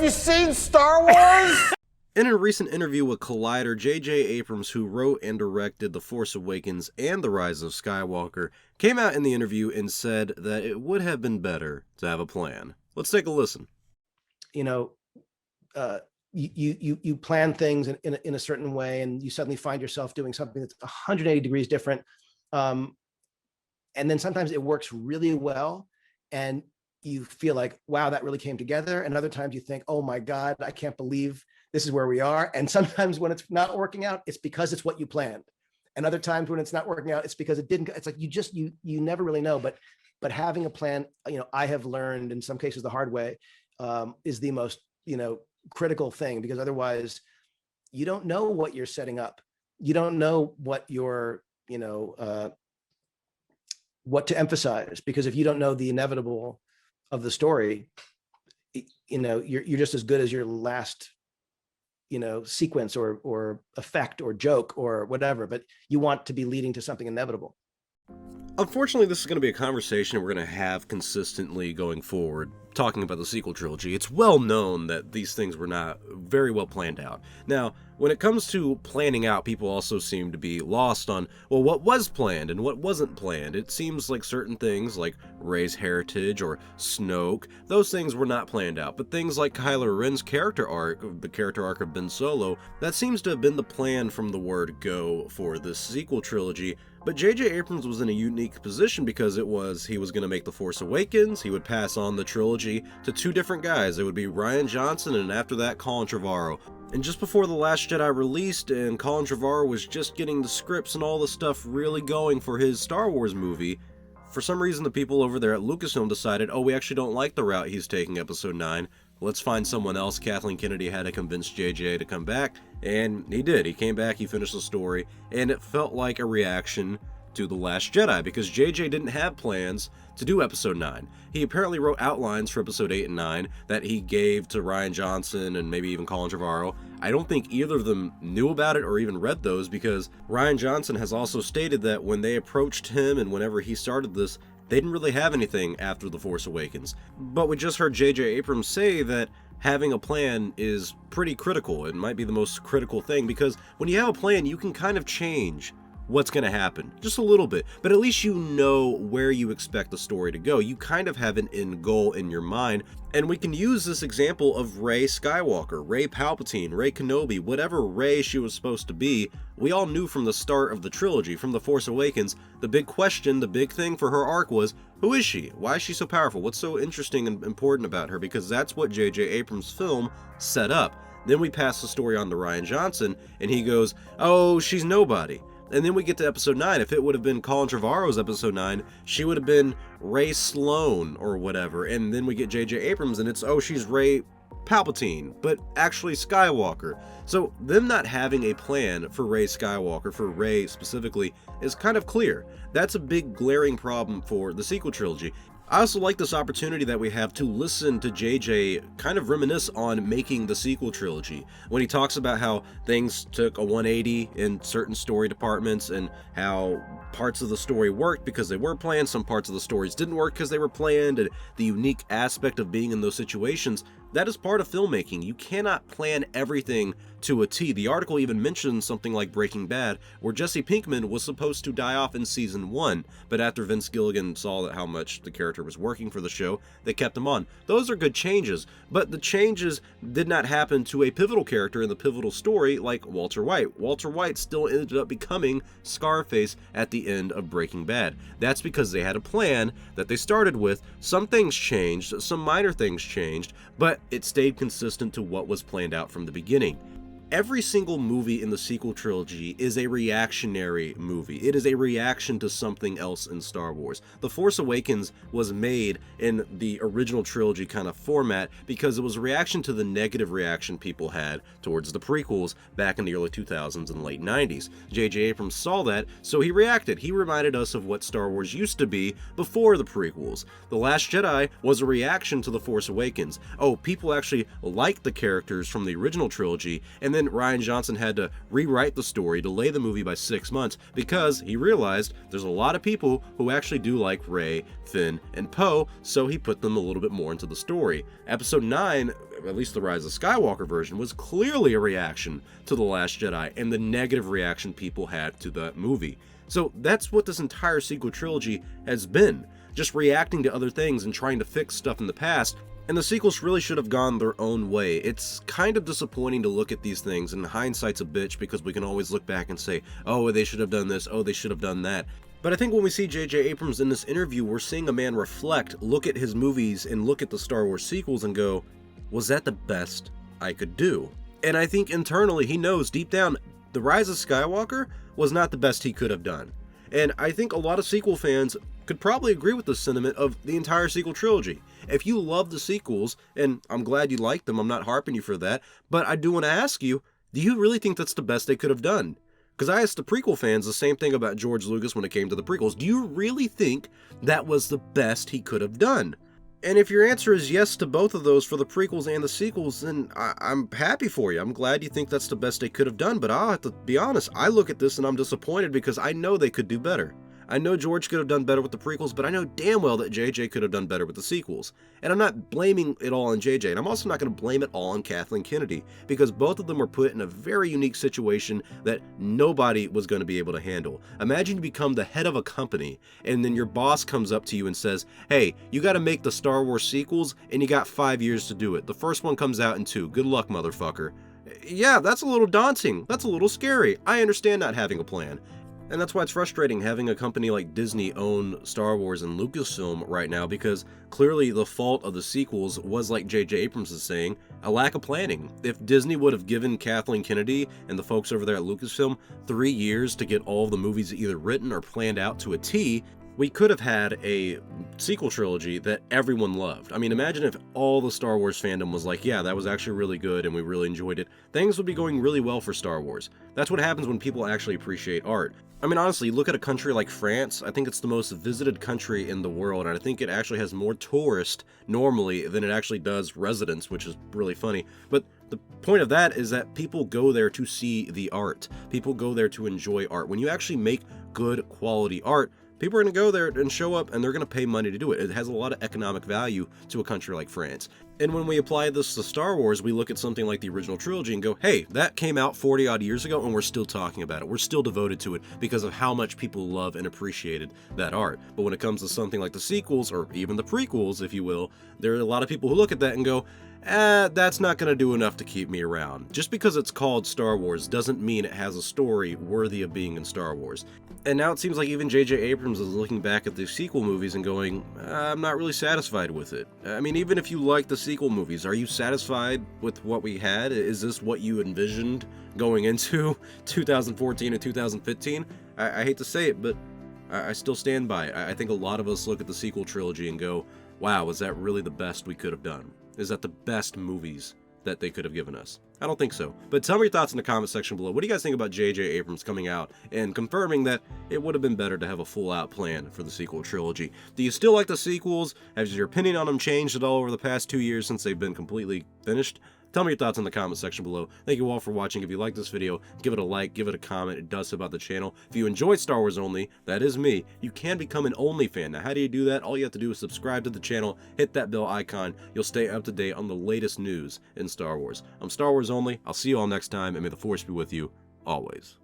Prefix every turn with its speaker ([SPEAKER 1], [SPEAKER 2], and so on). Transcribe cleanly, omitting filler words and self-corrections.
[SPEAKER 1] you seen Star Wars?
[SPEAKER 2] In a recent interview with Collider, J.J. Abrams, who wrote and directed The Force Awakens and The Rise of Skywalker, came out in the interview and said that it would have been better to have a plan. Let's take a listen.
[SPEAKER 3] You know, you plan things in a certain way, and you suddenly find yourself doing something that's 180 degrees different. And then sometimes it works really well, and you feel like, wow, that really came together. And other times you think, oh my God, I can't believe this is where we are. And sometimes when it's not working out, it's because it's what you planned. And other times when it's not working out, it's because it didn't. It's like you never really know. But having a plan, I have learned in some cases the hard way, is the most critical thing, because otherwise you don't know what you're setting up. You don't know what you're what to emphasize, because if you don't know the inevitable of the story, you're just as good as your last sequence or effect or joke or whatever, but you want to be leading to something inevitable.
[SPEAKER 2] Unfortunately, this is going to be a conversation we're going to have consistently going forward, talking about the sequel trilogy. It's well known that these things were not very well planned out. Now, when it comes to planning out, people also seem to be lost on, well, what was planned and what wasn't planned. It seems like certain things, like Rey's heritage or Snoke, those things were not planned out. But things like Kylo Ren's character arc, the character arc of Ben Solo, that seems to have been the plan from the word go for this sequel trilogy. But J.J. Abrams was in a unique position because he was going to make The Force Awakens, he would pass on the trilogy to two different guys. It would be Rian Johnson, and after that, Colin Trevorrow. And just before The Last Jedi released, and Colin Trevorrow was just getting the scripts and all the stuff really going for his Star Wars movie, for some reason the people over there at Lucasfilm decided, oh, we actually don't like the route he's taking Episode 9. Let's find someone else. Kathleen Kennedy had to convince JJ to come back, and he did. He came back, he finished the story, and it felt like a reaction to The Last Jedi, because JJ didn't have plans to do Episode 9. He apparently wrote outlines for Episode 8 and 9 that he gave to Rian Johnson and maybe even Colin Trevorrow. I don't think either of them knew about it or even read those, because Rian Johnson has also stated that when they approached him and whenever he started this, they didn't really have anything after The Force Awakens. But we just heard J.J. Abrams say that having a plan is pretty critical. It might be the most critical thing, because when you have a plan, you can kind of change what's going to happen, just a little bit, but at least you know where you expect the story to go. You kind of have an end goal in your mind, and we can use this example of Rey Skywalker, Rey Palpatine, Rey Kenobi, whatever Rey she was supposed to be. We all knew from the start of the trilogy, from The Force Awakens, the big question, the big thing for her arc was, who is she? Why is she so powerful? What's so interesting and important about her? Because that's what J.J. Abrams' film set up. Then we pass the story on to Rian Johnson, and he goes, oh, she's nobody. And then we get to Episode 9. If it would have been Colin Trevorrow's Episode 9, she would have been Rey Sloane or whatever. And then we get J.J. Abrams, and it's, oh, she's Rey Palpatine, but actually Skywalker. So them not having a plan for Rey Skywalker, for Rey specifically, is kind of clear. That's a big glaring problem for the sequel trilogy. I also like this opportunity that we have to listen to JJ kind of reminisce on making the sequel trilogy, when he talks about how things took a 180 in certain story departments and how parts of the story worked because they were planned, some parts of the stories didn't work because they were planned, and the unique aspect of being in those situations. That is part of filmmaking. You cannot plan everything to a T. The article even mentions something like Breaking Bad, where Jesse Pinkman was supposed to die off in season 1, but after Vince Gilligan saw that how much the character was working for the show, they kept him on. Those are good changes, but the changes did not happen to a pivotal character in the pivotal story like Walter White. Walter White still ended up becoming Scarface at the end of Breaking Bad. That's because they had a plan that they started with. Some things changed, some minor things changed, but it stayed consistent to what was planned out from the beginning. Every single movie in the sequel trilogy is a reactionary movie. It is a reaction to something else in Star Wars. The Force Awakens was made in the original trilogy kind of format because it was a reaction to the negative reaction people had towards the prequels back in the early 2000s and late 90s. J.J. Abrams saw that, so he reacted. He reminded us of what Star Wars used to be before the prequels. The Last Jedi was a reaction to The Force Awakens. Oh, people actually liked the characters from the original trilogy, and then then Rian Johnson had to rewrite the story, delay the movie by 6 months, because he realized there's a lot of people who actually do like Rey, Finn, and Poe, so he put them a little bit more into the story. Episode 9, at least the Rise of Skywalker version, was clearly a reaction to The Last Jedi and the negative reaction people had to that movie. So that's what this entire sequel trilogy has been, just reacting to other things and trying to fix stuff in the past. And the sequels really should have gone their own way. It's kind of disappointing to look at these things, and hindsight's a bitch because we can always look back and say, oh, they should have done this, oh, they should have done that. But I think when we see J.J. Abrams in this interview, we're seeing a man reflect, look at his movies, and look at the Star Wars sequels and go, was that the best I could do? And I think internally he knows deep down, The Rise of Skywalker was not the best he could have done. And I think a lot of sequel fans could probably agree with the sentiment of the entire sequel trilogy. If you love the sequels, and I'm glad you like them, I'm not harping you for that, but I do want to ask you, do you really think that's the best they could have done? Because I asked the prequel fans the same thing about George Lucas when it came to the prequels. Do you really think that was the best he could have done? And if your answer is yes to both of those for the prequels and the sequels, then I'm happy for you. I'm glad you think that's the best they could have done, but I'll have to be honest, I look at this and I'm disappointed because I know they could do better. I know George could have done better with the prequels, but I know damn well that JJ could have done better with the sequels. And I'm not blaming it all on JJ, and I'm also not going to blame it all on Kathleen Kennedy, because both of them were put in a very unique situation that nobody was going to be able to handle. Imagine you become the head of a company, and then your boss comes up to you and says, hey, you got to make the Star Wars sequels, and you got 5 years to do it. The first one comes out in 2. Good luck, motherfucker. Yeah, that's a little daunting. That's a little scary. I understand not having a plan. And that's why it's frustrating having a company like Disney own Star Wars and Lucasfilm right now, because clearly the fault of the sequels was, like J.J. Abrams is saying, a lack of planning. If Disney would have given Kathleen Kennedy and the folks over there at Lucasfilm 3 years to get all of the movies either written or planned out to a T, we could have had a sequel trilogy that everyone loved. I mean, imagine if all the Star Wars fandom was like, yeah, that was actually really good and we really enjoyed it. Things would be going really well for Star Wars. That's what happens when people actually appreciate art. I mean, honestly, look at a country like France. I think it's the most visited country in the world, and I think it actually has more tourists normally than it actually does residents, which is really funny. But the point of that is that people go there to see the art. People go there to enjoy art. When you actually make good quality art, people are going to go there and show up, and they're going to pay money to do it. It has a lot of economic value to a country like France. And when we apply this to Star Wars, we look at something like the original trilogy and go, hey, that came out 40 odd years ago, and we're still talking about it. We're still devoted to it because of how much people love and appreciated that art. But when it comes to something like the sequels, or even the prequels, if you will, there are a lot of people who look at that and go, that's not going to do enough to keep me around. Just because it's called Star Wars doesn't mean it has a story worthy of being in Star Wars. And now it seems like even J.J. Abrams is looking back at the sequel movies and going, I'm not really satisfied with it. I mean, even if you like the sequel movies, are you satisfied with what we had? Is this what you envisioned going into 2014 and 2015? I hate to say it, but I still stand by it. I think a lot of us look at the sequel trilogy and go, wow, was that really the best we could have done? Is that the best movies that they could have given us? I don't think so. But tell me your thoughts in the comment section below. What do you guys think about J.J. Abrams coming out and confirming that it would have been better to have a full-out plan for the sequel trilogy? Do you still like the sequels? Has your opinion on them changed at all over the past 2 years since they've been completely finished? Tell me your thoughts in the comment section below. Thank you all for watching. If you like this video, give it a like, give it a comment. It does help out the channel. If you enjoyed Star Wars Only, that is me, you can become an Only fan. Now, how do you do that? All you have to do is subscribe to the channel, hit that bell icon. You'll stay up to date on the latest news in Star Wars. I'm Star Wars Only. I'll see you all next time, and may the Force be with you always.